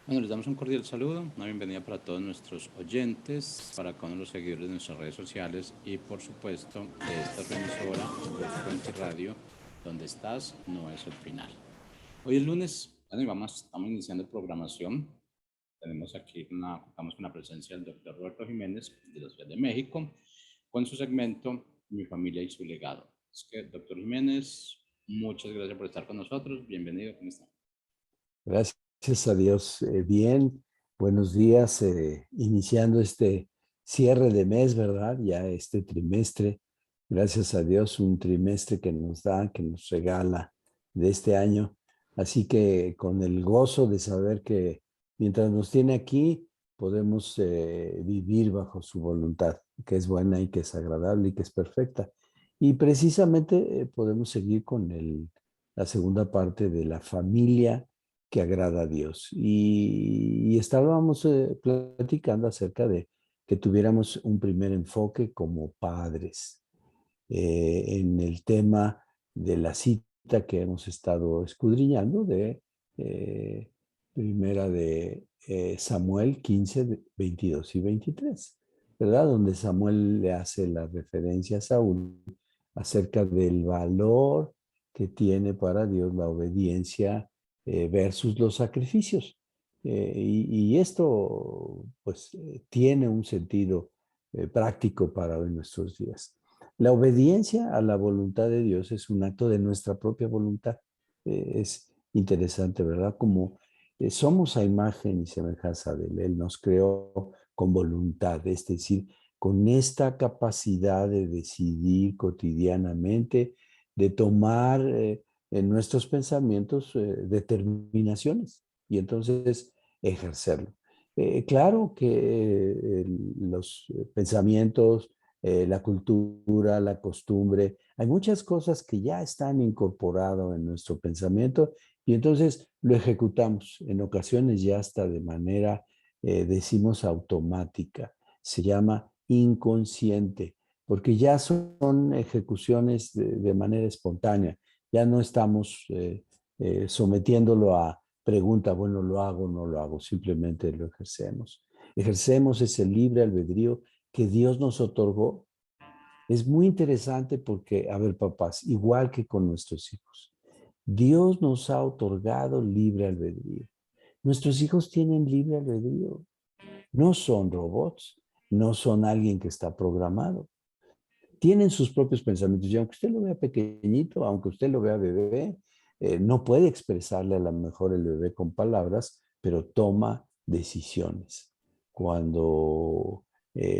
Bueno, les damos un cordial saludo, una bienvenida para todos nuestros oyentes, para cada uno de los seguidores de nuestras redes sociales y por supuesto de esta su emisora, Voz 20 Radio, donde estás no es el final. Hoy es lunes, bueno, y estamos iniciando programación. Contamos con la presencia del doctor Roberto Jiménez de la Ciudad de México, con su segmento Mi familia y su legado. Es que, doctor Jiménez, muchas gracias por estar con nosotros, bienvenido, ¿cómo está? Gracias a Dios. Bien, buenos días. Iniciando este cierre de mes, ¿verdad? Ya este trimestre. Gracias a Dios, un trimestre que nos da, que nos regala de este año. Así que con el gozo de saber que mientras nos tiene aquí, podemos vivir bajo su voluntad, que es buena y que es agradable y que es perfecta. Y precisamente podemos seguir con la segunda parte de la familia que agrada a Dios. Y estábamos platicando acerca de que tuviéramos un primer enfoque como padres en el tema de la cita que hemos estado escudriñando de eh, primera de Samuel 15, 22 y 23, ¿verdad? Donde Samuel le hace la referencia a Saúl acerca del valor que tiene para Dios la obediencia versus los sacrificios. Y esto, pues, tiene un sentido práctico para hoy nuestros días. La obediencia a la voluntad de Dios es un acto de nuestra propia voluntad. Es interesante, ¿verdad? Como somos a imagen y semejanza de Él. Él nos creó con voluntad, es decir, con esta capacidad de decidir cotidianamente, de tomar en nuestros pensamientos determinaciones y entonces ejercerlo. Claro que los pensamientos, la cultura, la costumbre, hay muchas cosas que ya están incorporadas en nuestro pensamiento y entonces lo ejecutamos en ocasiones ya hasta de manera, decimos, automática. Se llama inconsciente, porque ya son ejecuciones de manera espontánea. Ya no estamos sometiéndolo a pregunta, bueno, ¿lo hago o no lo hago? Simplemente lo ejercemos. Ejercemos ese libre albedrío que Dios nos otorgó. Es muy interesante porque, a ver, papás, igual que con nuestros hijos, Dios nos ha otorgado libre albedrío. Nuestros hijos tienen libre albedrío. No son robots, no son alguien que está programado. Tienen sus propios pensamientos y aunque usted lo vea pequeñito, aunque usted lo vea bebé, no puede expresarle a lo mejor el bebé con palabras, pero toma decisiones. Cuando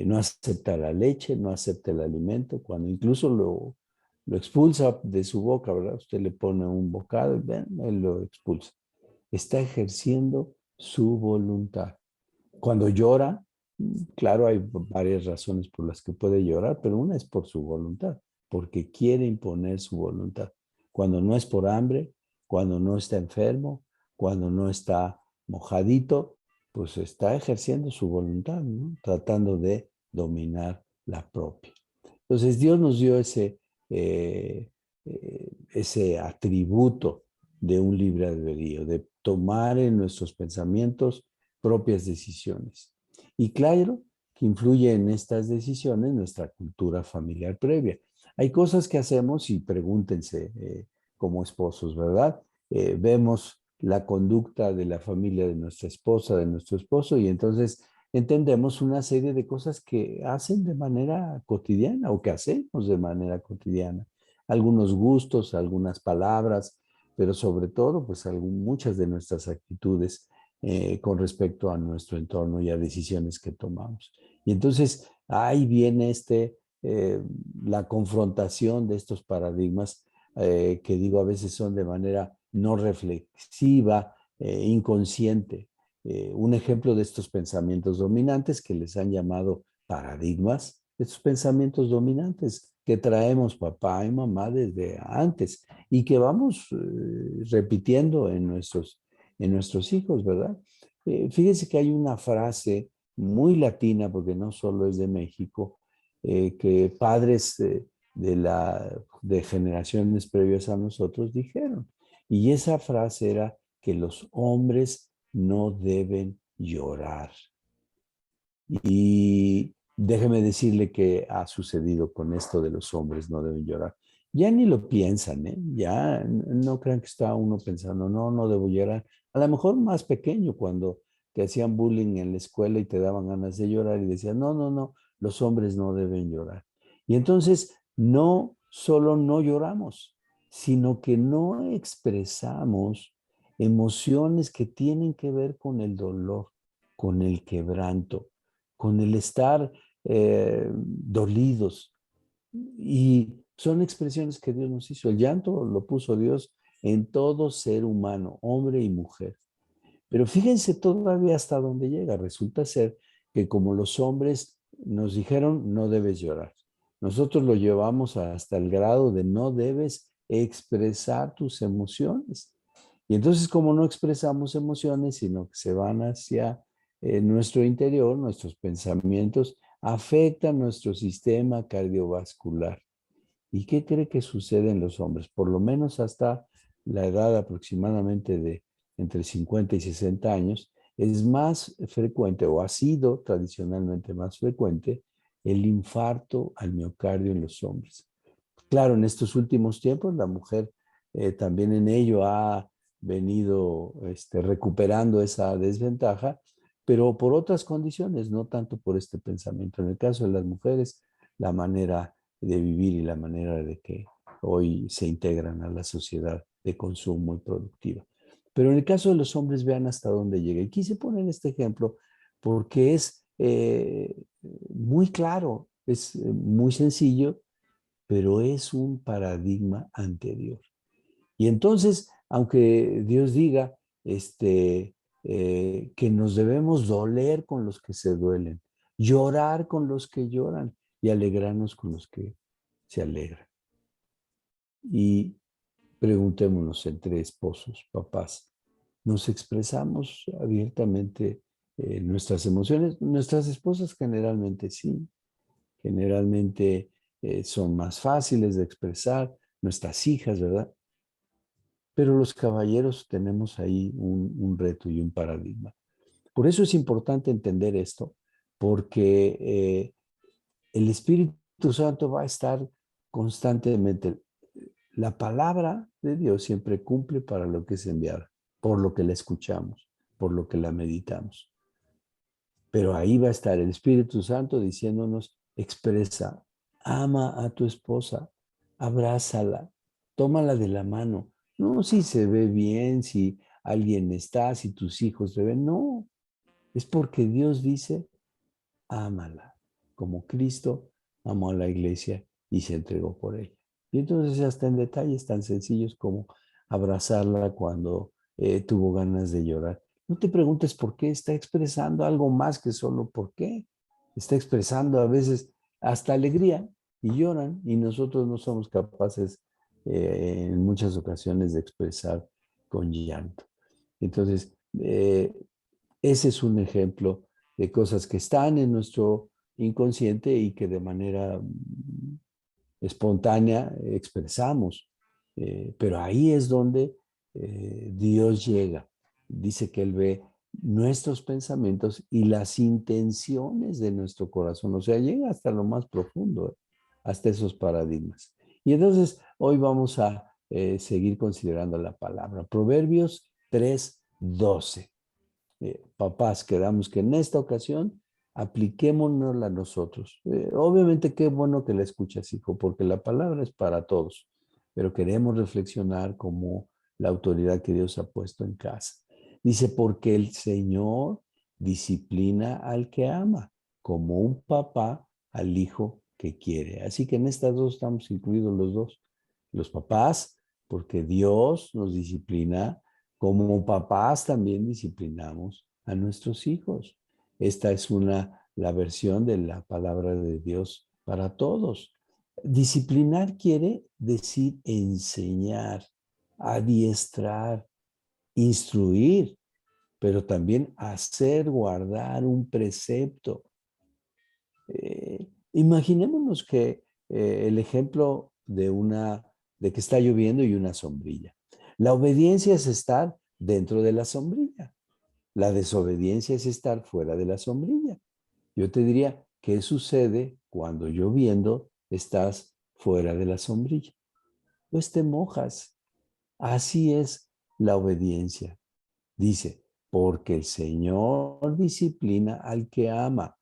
no acepta la leche, no acepta el alimento, cuando incluso lo expulsa de su boca, ¿verdad? Usted le pone un bocado y ven, él lo expulsa. Está ejerciendo su voluntad. Cuando llora, claro, hay varias razones por las que puede llorar, pero una es por su voluntad, porque quiere imponer su voluntad. Cuando no es por hambre, cuando no está enfermo, cuando no está mojadito, pues está ejerciendo su voluntad, ¿no? Tratando de dominar la propia. Entonces Dios nos dio ese atributo de un libre albedrío, de tomar en nuestros pensamientos propias decisiones. Y claro que influye en estas decisiones nuestra cultura familiar previa. Hay cosas que hacemos y pregúntense como esposos, ¿verdad? Vemos la conducta de la familia de nuestra esposa, de nuestro esposo, y entonces entendemos una serie de cosas que hacen de manera cotidiana o que hacemos de manera cotidiana. Algunos gustos, algunas palabras, pero sobre todo, pues muchas de nuestras actitudes con respecto a nuestro entorno y a decisiones que tomamos. Y entonces ahí viene la confrontación de estos paradigmas que digo a veces son de manera no reflexiva, inconsciente. Un ejemplo de estos pensamientos dominantes que les han llamado paradigmas, estos pensamientos dominantes que traemos papá y mamá desde antes y que vamos repitiendo en nuestros hijos, ¿verdad? Fíjense que hay una frase muy latina, porque no solo es de México, que padres de generaciones previas a nosotros dijeron. Y esa frase era que los hombres no deben llorar. Y déjeme decirle que ha sucedido con esto de los hombres no deben llorar. Ya ni lo piensan, ¿eh? Ya no crean que está uno pensando, no, no debo llorar. A lo mejor más pequeño, cuando te hacían bullying en la escuela y te daban ganas de llorar y decían, no, no, no, los hombres no deben llorar. Y entonces no solo no lloramos, sino que no expresamos emociones que tienen que ver con el dolor, con el quebranto, con el estar dolidos. Y son expresiones que Dios nos hizo. El llanto lo puso Dios en todo ser humano, hombre y mujer. Pero fíjense todavía hasta dónde llega. Resulta ser que como los hombres nos dijeron, no debes llorar. Nosotros lo llevamos hasta el grado de no debes expresar tus emociones. Y entonces como no expresamos emociones, sino que se van hacia nuestro interior, nuestros pensamientos, afectan nuestro sistema cardiovascular. ¿Y qué cree que sucede en los hombres? Por lo menos hasta la edad aproximadamente de entre 50 y 60 años, es más frecuente o ha sido tradicionalmente más frecuente el infarto al miocardio en los hombres. Claro, en estos últimos tiempos la mujer también en ello ha venido recuperando esa desventaja, pero por otras condiciones, no tanto por este pensamiento. En el caso de las mujeres, la manera de vivir y la manera de que hoy se integran a la sociedad de consumo y productiva. Pero en el caso de los hombres, vean hasta dónde llega. Y quise poner este ejemplo porque es muy claro, es muy sencillo, pero es un paradigma anterior. Y entonces, aunque Dios diga que nos debemos doler con los que se duelen, llorar con los que lloran y alegrarnos con los que se alegran. Y preguntémonos entre esposos, papás, ¿nos expresamos abiertamente nuestras emociones? Nuestras esposas generalmente sí, generalmente son más fáciles de expresar, nuestras hijas, ¿verdad? Pero los caballeros tenemos ahí un reto y un paradigma. Por eso es importante entender esto, porque el Espíritu Santo va a estar constantemente. La palabra de Dios siempre cumple para lo que es enviada, por lo que la escuchamos, por lo que la meditamos. Pero ahí va a estar el Espíritu Santo diciéndonos, expresa, ama a tu esposa, abrázala, tómala de la mano. No si se ve bien, si alguien está, si tus hijos se ven, no. Es porque Dios dice, ámala, como Cristo amó a la iglesia y se entregó por ella. Y entonces hasta en detalles tan sencillos como abrazarla cuando tuvo ganas de llorar. No te preguntes por qué, está expresando algo más que solo por qué. Está expresando a veces hasta alegría y lloran y nosotros no somos capaces en muchas ocasiones de expresar con llanto. Entonces, ese es un ejemplo de cosas que están en nuestro inconsciente y que de manera espontánea expresamos. Pero ahí es donde Dios llega. Dice que Él ve nuestros pensamientos y las intenciones de nuestro corazón. O sea, llega hasta lo más profundo, hasta esos paradigmas. Y entonces hoy vamos a seguir considerando la palabra. Proverbios 3:12. Papás, quedamos que en esta ocasión apliquémonosla a nosotros. Obviamente qué bueno que la escuchas, hijo, porque la palabra es para todos, pero queremos reflexionar como la autoridad que Dios ha puesto en casa. Dice, porque el Señor disciplina al que ama, como un papá al hijo que quiere. Así que en estas dos estamos incluidos los dos. Los papás, porque Dios nos disciplina, como papás también disciplinamos a nuestros hijos. Esta es la versión de la palabra de Dios para todos. Disciplinar quiere decir enseñar, adiestrar, instruir, pero también hacer guardar un precepto. Imaginémonos que el ejemplo de que está lloviendo y una sombrilla. La obediencia es estar dentro de la sombrilla. La desobediencia es estar fuera de la sombrilla. Yo te diría, ¿qué sucede cuando lloviendo estás fuera de la sombrilla? Pues te mojas. Así es la obediencia. Dice, porque el Señor disciplina al que ama.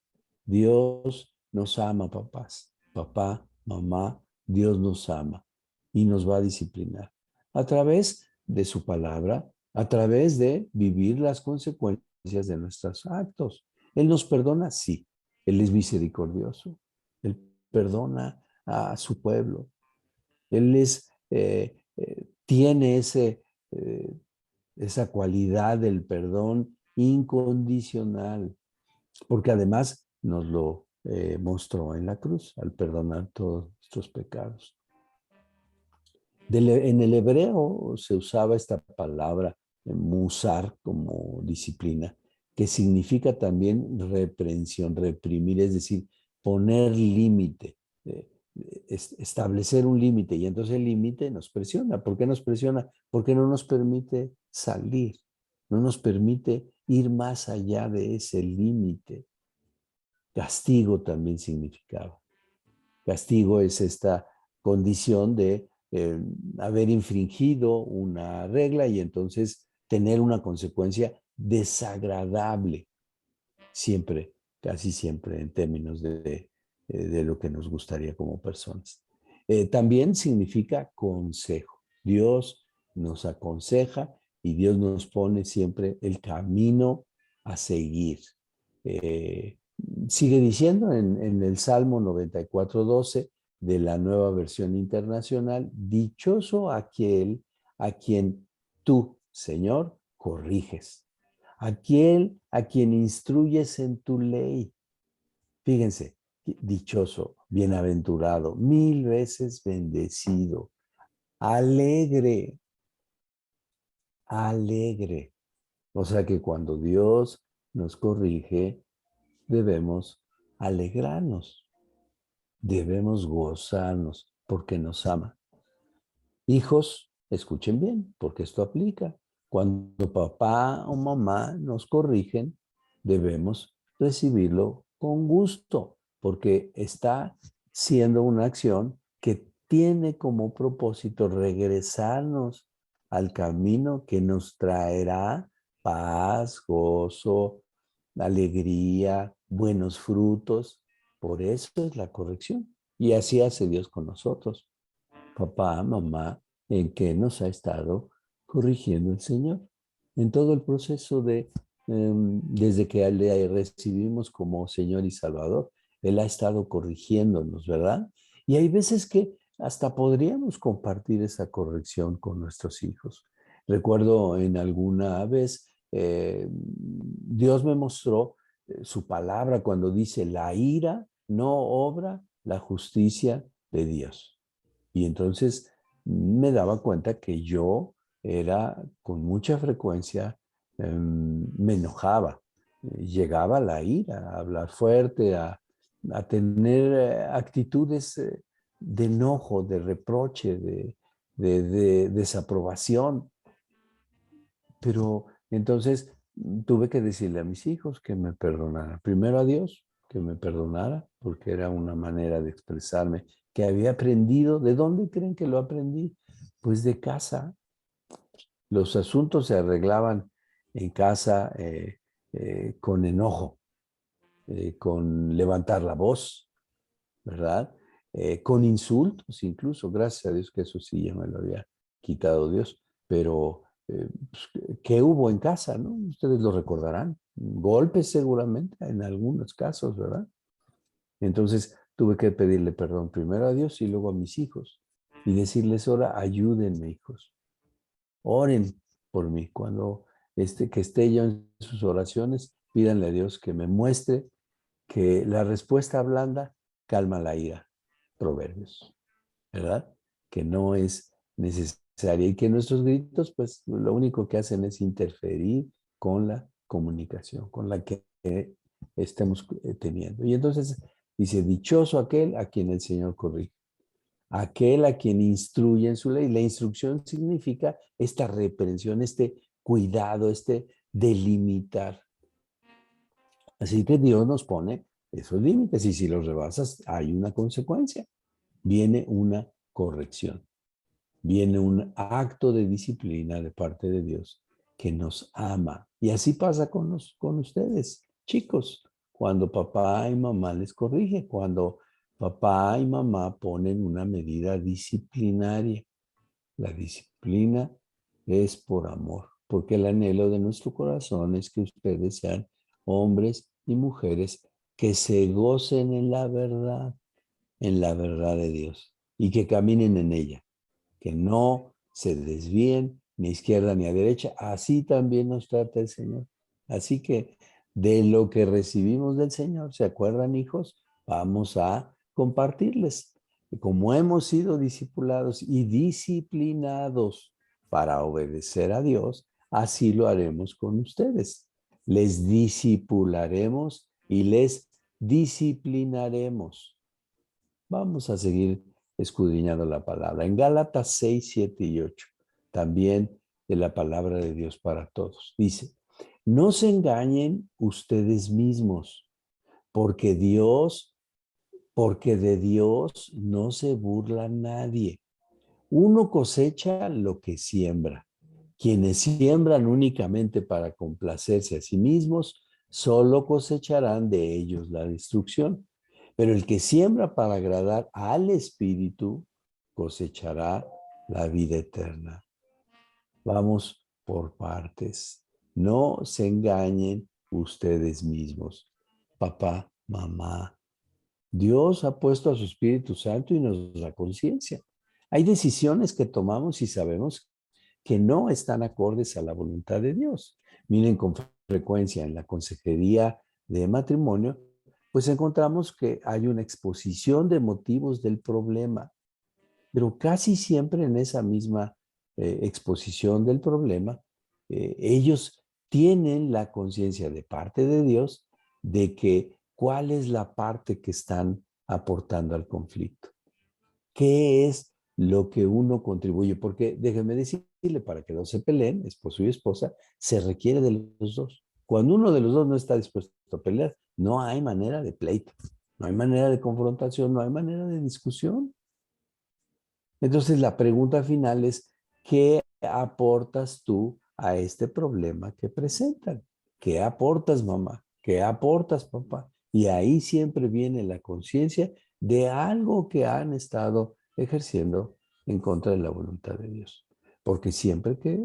Dios nos ama, papás. Papá, mamá, Dios nos ama y nos va a disciplinar a través de su palabra, a través de vivir las consecuencias de nuestros actos. Él nos perdona, sí. Él es misericordioso. Él perdona a su pueblo. Él tiene eh, esa cualidad del perdón incondicional, porque además nos lo mostró en la cruz al perdonar todos nuestros pecados. En el hebreo se usaba esta palabra musar como disciplina, que significa también reprensión, reprimir, es decir, poner límite, establecer un límite. Y entonces el límite nos presiona. ¿Por qué nos presiona? Porque no nos permite salir, no nos permite ir más allá de ese límite. Castigo también significaba. Castigo es esta condición de haber infringido una regla y entonces tener una consecuencia desagradable, siempre, casi siempre en términos de lo que nos gustaría como personas. También significa consejo. Dios nos aconseja y Dios nos pone siempre el camino a seguir. Eh, Sigue diciendo en el Salmo 94:12 de la Nueva Versión Internacional, dichoso aquel a quien tú, Señor, corriges, aquel a quien instruyes en tu ley. Fíjense, dichoso, bienaventurado, 1000 veces bendecido, alegre, alegre. O sea que cuando Dios nos corrige, debemos alegrarnos, debemos gozarnos porque nos ama. Hijos, escuchen bien, porque esto aplica. Cuando papá o mamá nos corrigen, debemos recibirlo con gusto, porque está siendo una acción que tiene como propósito regresarnos al camino que nos traerá paz, gozo, alegría, buenos frutos. Por eso es la corrección. Y así hace Dios con nosotros. Papá, mamá, en qué nos ha estado corrigiendo el Señor. En todo el proceso desde que le recibimos como Señor y Salvador, Él ha estado corrigiéndonos, ¿verdad? Y hay veces que hasta podríamos compartir esa corrección con nuestros hijos. Recuerdo en alguna vez, Dios me mostró su palabra cuando dice, la ira no obra la justicia de Dios. Y entonces me daba cuenta que yo era con mucha frecuencia, me enojaba, llegaba a la ira, a hablar fuerte, a tener actitudes de enojo, de reproche, de desaprobación. Pero entonces tuve que decirle a mis hijos que me perdonaran. Primero a Dios, que me perdonara, porque era una manera de expresarme que había aprendido. ¿De dónde creen que lo aprendí? Pues de casa. Los asuntos se arreglaban en casa con enojo, con levantar la voz, ¿verdad? Con insultos incluso. Gracias a Dios que eso sí ya me lo había quitado Dios. Pero, pues, ¿qué hubo en casa, no? Ustedes lo recordarán. Golpes seguramente en algunos casos, ¿verdad? Entonces tuve que pedirle perdón primero a Dios y luego a mis hijos y decirles, ahora ayúdenme, hijos. Oren por mí. Cuando que esté yo en sus oraciones, pídanle a Dios que me muestre que la respuesta blanda calma la ira. Proverbios, ¿verdad? Que no es necesaria y que nuestros gritos, pues lo único que hacen es interferir con la comunicación, con la que estemos teniendo. Y entonces dice, dichoso aquel a quien el Señor corrige, aquel a quien instruye en su ley. La instrucción significa esta reprensión, este cuidado, delimitar. Así que Dios nos pone esos límites y si los rebasas hay una consecuencia. Viene una corrección, viene un acto de disciplina de parte de Dios que nos ama. Y así pasa con ustedes, chicos, cuando papá y mamá les corrige, cuando papá y mamá ponen una medida disciplinaria. La disciplina es por amor, porque el anhelo de nuestro corazón es que ustedes sean hombres y mujeres que se gocen en la verdad de Dios y que caminen en ella, que no se desvíen ni a izquierda ni a derecha. Así también nos trata el Señor. Así que de lo que recibimos del Señor, ¿se acuerdan, hijos? Vamos a compartirles. Como hemos sido discipulados y disciplinados para obedecer a Dios, así lo haremos con ustedes. Les discipularemos y les disciplinaremos. Vamos a seguir escudriñando la palabra. En Gálatas 6, 7 y 8, también de la palabra de Dios para todos. Dice, no se engañen ustedes mismos, porque porque de Dios no se burla nadie. Uno cosecha lo que siembra. Quienes siembran únicamente para complacerse a sí mismos, solo cosecharán de ellos la destrucción. Pero el que siembra para agradar al Espíritu, cosechará la vida eterna. Vamos por partes. No se engañen ustedes mismos. Papá, mamá, Dios ha puesto a su Espíritu Santo y nos da conciencia. Hay decisiones que tomamos y sabemos que no están acordes a la voluntad de Dios. Miren, con frecuencia en la consejería de matrimonio, pues encontramos que hay una exposición de motivos del problema, pero casi siempre en esa misma exposición del problema, ellos tienen la conciencia de parte de Dios de que cuál es la parte que están aportando al conflicto. ¿Qué es lo que uno contribuye? Porque déjeme decirle, para que no se peleen, esposo y esposa, se requiere de los dos. Cuando uno de los dos no está dispuesto a pelear, no hay manera de pleito, no hay manera de confrontación, no hay manera de discusión. Entonces la pregunta final es, ¿qué aportas tú a este problema que presentan? ¿Qué aportas, mamá? ¿Qué aportas, papá? Y ahí siempre viene la conciencia de algo que han estado ejerciendo en contra de la voluntad de Dios. Porque siempre que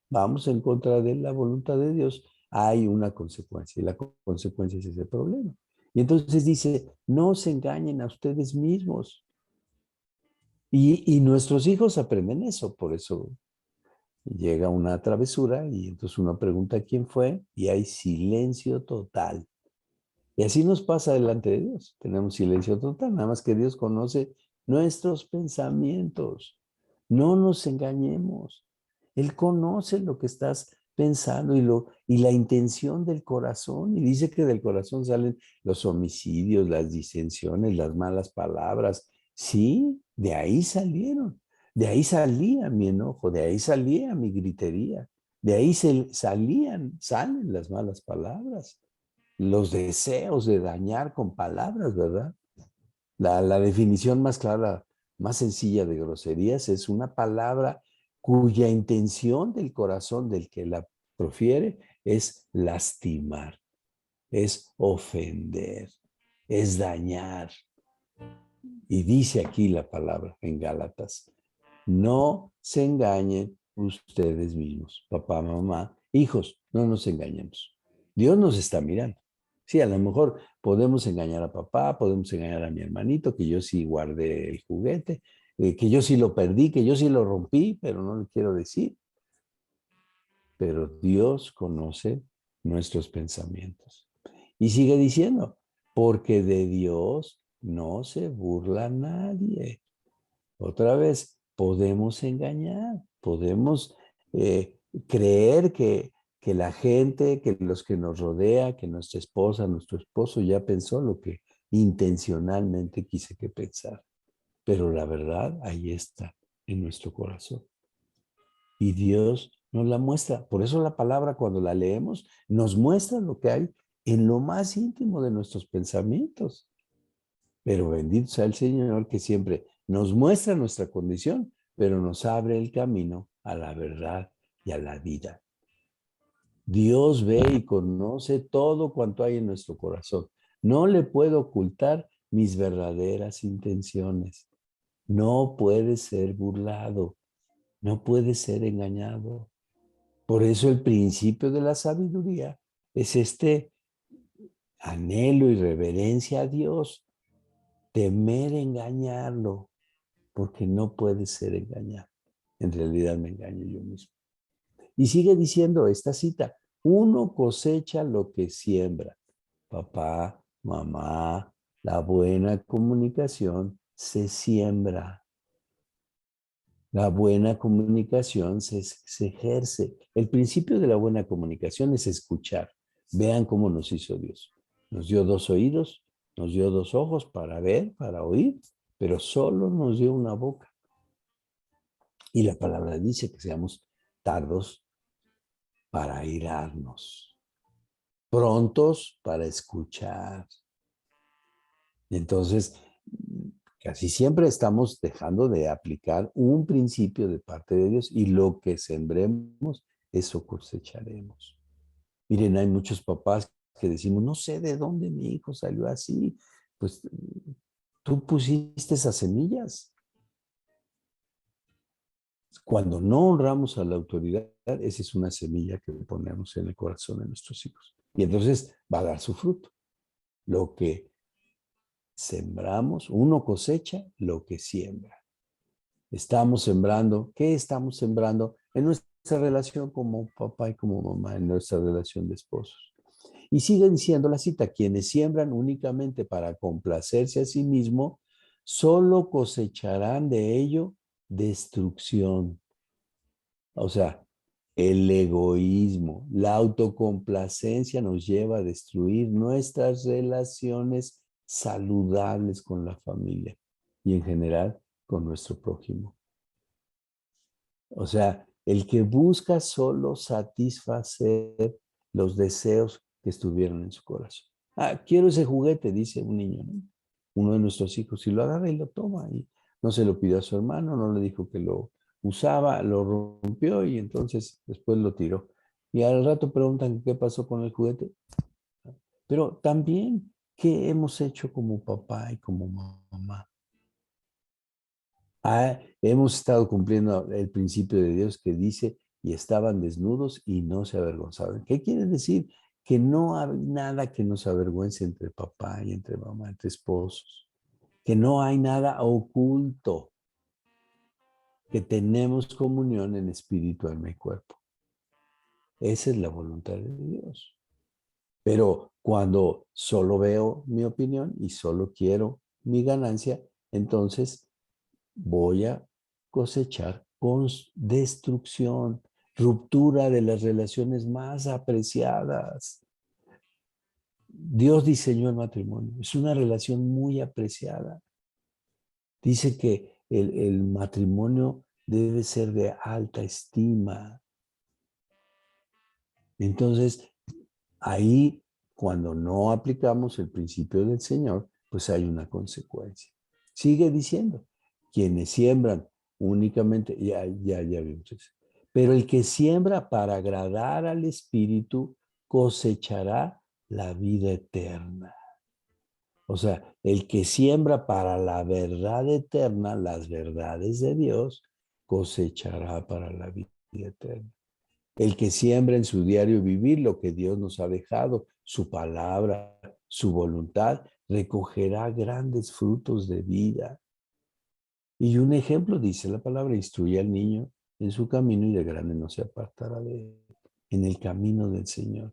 vamos en contra de la voluntad de Dios, hay una consecuencia y la consecuencia es ese problema. Y entonces dice, no se engañen a ustedes mismos. Y nuestros hijos aprenden eso, por eso llega una travesura y entonces uno pregunta quién fue y hay silencio total. Y así nos pasa delante de Dios. Tenemos silencio total, nada más que Dios conoce nuestros pensamientos. No nos engañemos. Él conoce lo que estás pensando y la intención del corazón. Y dice que del corazón salen los homicidios, las disensiones, las malas palabras. Sí, de ahí salieron. De ahí salía mi enojo, de ahí salía mi gritería. De ahí salen las malas palabras, los deseos de dañar con palabras, ¿verdad? La definición más clara, más sencilla de groserías es una palabra cuya intención del corazón del que la profiere es lastimar, es ofender, es dañar. Y dice aquí la palabra en Gálatas, no se engañen ustedes mismos, papá, mamá, hijos, no nos engañemos. Dios nos está mirando. Sí, a lo mejor podemos engañar a papá, podemos engañar a mi hermanito, que yo sí guardé el juguete, que yo sí lo perdí, que yo sí lo rompí, pero no le quiero decir. Pero Dios conoce nuestros pensamientos. Y sigue diciendo, porque de Dios no se burla nadie. Otra vez, podemos engañar, podemos creer que la gente, que los que nos rodea, que nuestra esposa, nuestro esposo ya pensó lo que intencionalmente quise que pensara. Pero la verdad ahí está, en nuestro corazón. Y Dios nos la muestra. Por eso la palabra, cuando la leemos, nos muestra lo que hay en lo más íntimo de nuestros pensamientos. Pero bendito sea el Señor, que siempre nos muestra nuestra condición, pero nos abre el camino a la verdad y a la vida. Dios ve y conoce todo cuanto hay en nuestro corazón. No le puedo ocultar mis verdaderas intenciones. No puede ser burlado, no puede ser engañado. Por eso el principio de la sabiduría es este anhelo y reverencia a Dios, temer engañarlo, porque no puede ser engañado. En realidad me engaño yo mismo. Y sigue diciendo esta cita: uno cosecha lo que siembra. Papá, mamá, la buena comunicación se siembra. La buena comunicación se ejerce. El principio de la buena comunicación es escuchar. Vean cómo nos hizo Dios. Nos dio 2 oídos, nos dio 2 ojos para ver, para oír, pero solo nos dio una boca. Y la palabra dice que seamos tardos para airarnos, prontos para escuchar. Entonces, casi siempre estamos dejando de aplicar un principio de parte de Dios, y lo que sembremos, eso cosecharemos. Miren, hay muchos papás que decimos: no sé de dónde mi hijo salió así. Pues tú pusiste esas semillas. Cuando no honramos a la autoridad, esa es una semilla que ponemos en el corazón de nuestros hijos. Y entonces va a dar su fruto. Lo que sembramos, uno cosecha lo que siembra. Estamos sembrando, ¿qué estamos sembrando? En nuestra relación como papá y como mamá, en nuestra relación de esposos. Y sigue diciendo la cita: quienes siembran únicamente para complacerse a sí mismo, solo cosecharán de ello destrucción. O sea, el egoísmo, la autocomplacencia nos lleva a destruir nuestras relaciones saludables con la familia y en general con nuestro prójimo. O sea, el que busca solo satisfacer los deseos que estuvieron en su corazón. Ah, quiero ese juguete, dice un niño, ¿no? Uno de nuestros hijos, y lo agarra y lo toma, y no se lo pidió a su hermano, no le dijo que lo usaba, lo rompió y entonces después lo tiró. Y al rato preguntan qué pasó con el juguete. Pero también, ¿qué hemos hecho como papá y como mamá? Hemos estado cumpliendo el principio de Dios que dice: y estaban desnudos y no se avergonzaban. ¿Qué quiere decir? Que no hay nada que nos avergüence entre papá y entre mamá, entre esposos. Que no hay nada oculto. Que tenemos comunión en espíritu, alma y cuerpo. Esa es la voluntad de Dios. Pero cuando solo veo mi opinión y solo quiero mi ganancia, entonces voy a cosechar con destrucción, ruptura de las relaciones más apreciadas. Dios diseñó el matrimonio, es una relación muy apreciada. Dice que el matrimonio debe ser de alta estima. Entonces, ahí, cuando no aplicamos el principio del Señor, pues hay una consecuencia. Sigue diciendo: quienes siembran únicamente, ya vimos eso. Pero el que siembra para agradar al Espíritu cosechará la vida eterna. O sea, el que siembra para la verdad eterna, las verdades de Dios, cosechará para la vida eterna. El que siembra en su diario vivir lo que Dios nos ha dejado, su palabra, su voluntad, recogerá grandes frutos de vida. Y un ejemplo, dice la palabra: instruye al niño en su camino y de grande no se apartará de él. En el camino del Señor.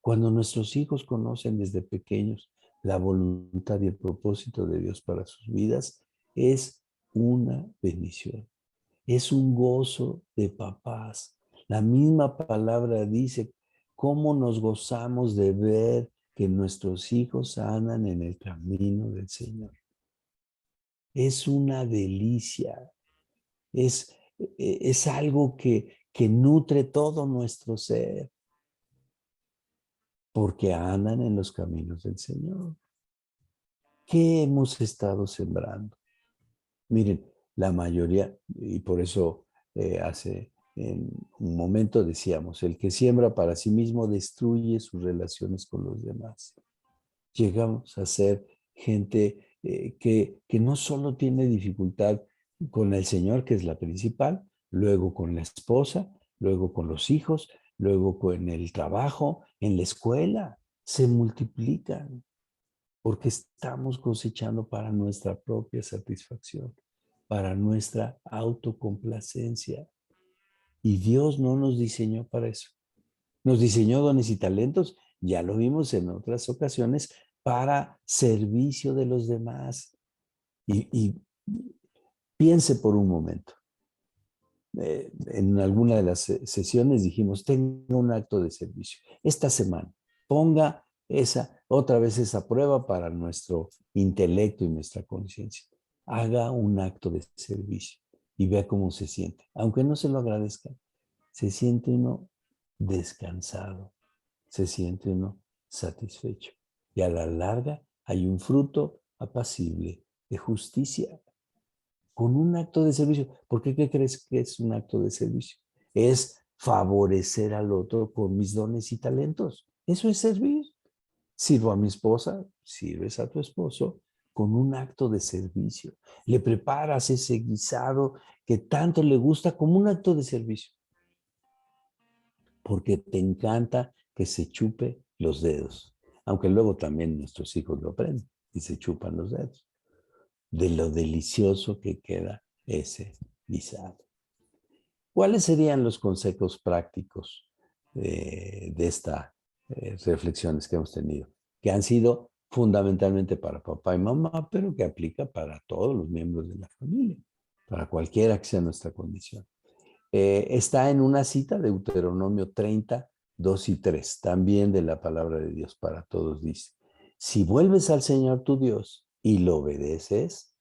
Cuando nuestros hijos conocen desde pequeños la voluntad y el propósito de Dios para sus vidas, es una bendición. Es un gozo de papás. La misma palabra dice cómo nos gozamos de ver que nuestros hijos andan en el camino del Señor. Es una delicia. Es algo que que nutre todo nuestro ser, porque andan en los caminos del Señor. ¿Qué hemos estado sembrando? Miren, la mayoría, y por eso hace en un momento decíamos, el que siembra para sí mismo destruye sus relaciones con los demás. Llegamos a ser gente que no solo tiene dificultad con el Señor, que es la principal, luego con la esposa, luego con los hijos, luego con el trabajo, en la escuela, se multiplican porque estamos cosechando para nuestra propia satisfacción, para nuestra autocomplacencia. Y Dios no nos diseñó para eso. Nos diseñó dones y talentos, ya lo vimos en otras ocasiones, para servicio de los demás. Y piense por un momento. En alguna de las sesiones dijimos, tenga un acto de servicio. Esta semana, ponga otra vez esa prueba para nuestro intelecto y nuestra conciencia. Haga un acto de servicio y vea cómo se siente. Aunque no se lo agradezca, se siente uno descansado, se siente uno satisfecho. Y a la larga hay un fruto apacible de justicia con un acto de servicio. ¿Por qué? ¿Qué crees que es un acto de servicio? Es favorecer al otro con mis dones y talentos. Eso es servir. Sirvo a mi esposa, sirves a tu esposo con un acto de servicio. Le preparas ese guisado que tanto le gusta como un acto de servicio. Porque te encanta que se chupe los dedos. Aunque luego también nuestros hijos lo aprenden y se chupan los dedos. De lo delicioso que queda ese guisado. ¿Cuáles serían los consejos prácticos de estas reflexiones que hemos tenido? Que han sido fundamentalmente para papá y mamá, pero que aplica para todos los miembros de la familia, para cualquiera que sea nuestra condición. Está en una cita de Deuteronomio 30, 2 y 3, también de la palabra de Dios para todos, dice: si vuelves al Señor tu Dios y lo obedeces,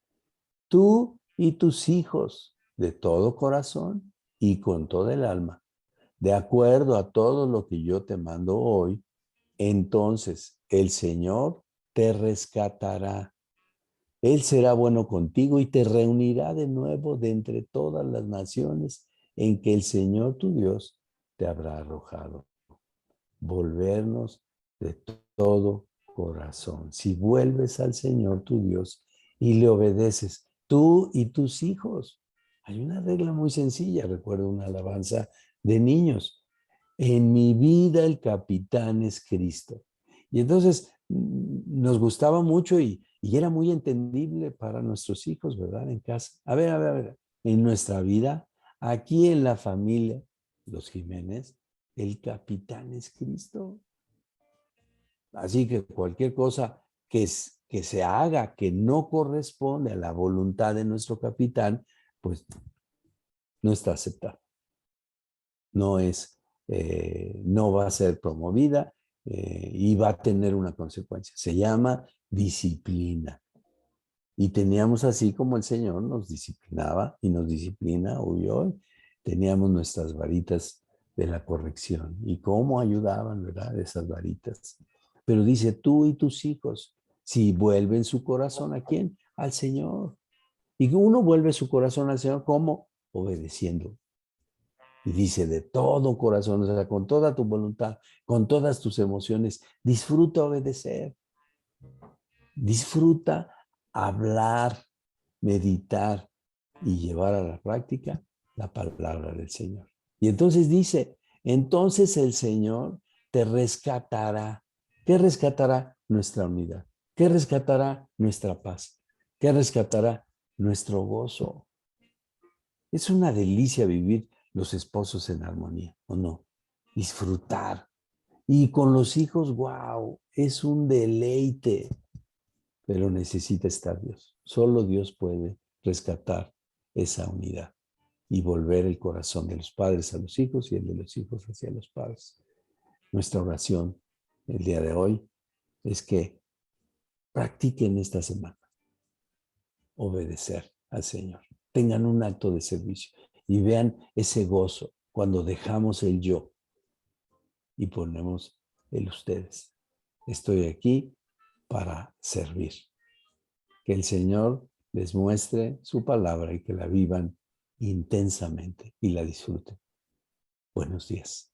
tú y tus hijos de todo corazón y con toda el alma, de acuerdo a todo lo que yo te mando hoy, entonces el Señor te rescatará. Él será bueno contigo y te reunirá de nuevo de entre todas las naciones en que el Señor tu Dios te habrá arrojado. Volvernos de todo corazón. Si vuelves al Señor tu Dios y le obedeces, tú y tus hijos. Hay una regla muy sencilla, recuerdo una alabanza de niños. En mi vida el capitán es Cristo. Y entonces nos gustaba mucho y era muy entendible para nuestros hijos, ¿verdad? En casa. A ver. En nuestra vida, aquí en la familia, los Jiménez, el capitán es Cristo. Así que cualquier cosa que se haga que no corresponde a la voluntad de nuestro capitán, pues no está aceptado. No va a ser promovida y va a tener una consecuencia. Se llama disciplina. Y teníamos así como el Señor nos disciplinaba y nos disciplina hoy. Teníamos nuestras varitas de la corrección. Y cómo ayudaban, ¿verdad? Esas varitas. Pero dice, tú y tus hijos, si vuelven su corazón, ¿a quién? Al Señor. Y uno vuelve su corazón al Señor, ¿cómo? Obedeciendo. Y dice, de todo corazón, o sea, con toda tu voluntad, con todas tus emociones, disfruta obedecer. Disfruta hablar, meditar y llevar a la práctica la palabra del Señor. Y entonces dice, entonces el Señor te rescatará. ¿Qué rescatará? Nuestra unidad. ¿Qué rescatará? Nuestra paz. ¿Qué rescatará? Nuestro gozo. Es una delicia vivir los esposos en armonía, ¿o no? Disfrutar. Y con los hijos, wow, es un deleite. Pero necesita estar Dios. Solo Dios puede rescatar esa unidad y volver el corazón de los padres a los hijos y el de los hijos hacia los padres. Nuestra oración el día de hoy es que practiquen esta semana obedecer al Señor. Tengan un acto de servicio y vean ese gozo cuando dejamos el yo y ponemos el ustedes. Estoy aquí para servir. Que el Señor les muestre su palabra y que la vivan intensamente y la disfruten. Buenos días.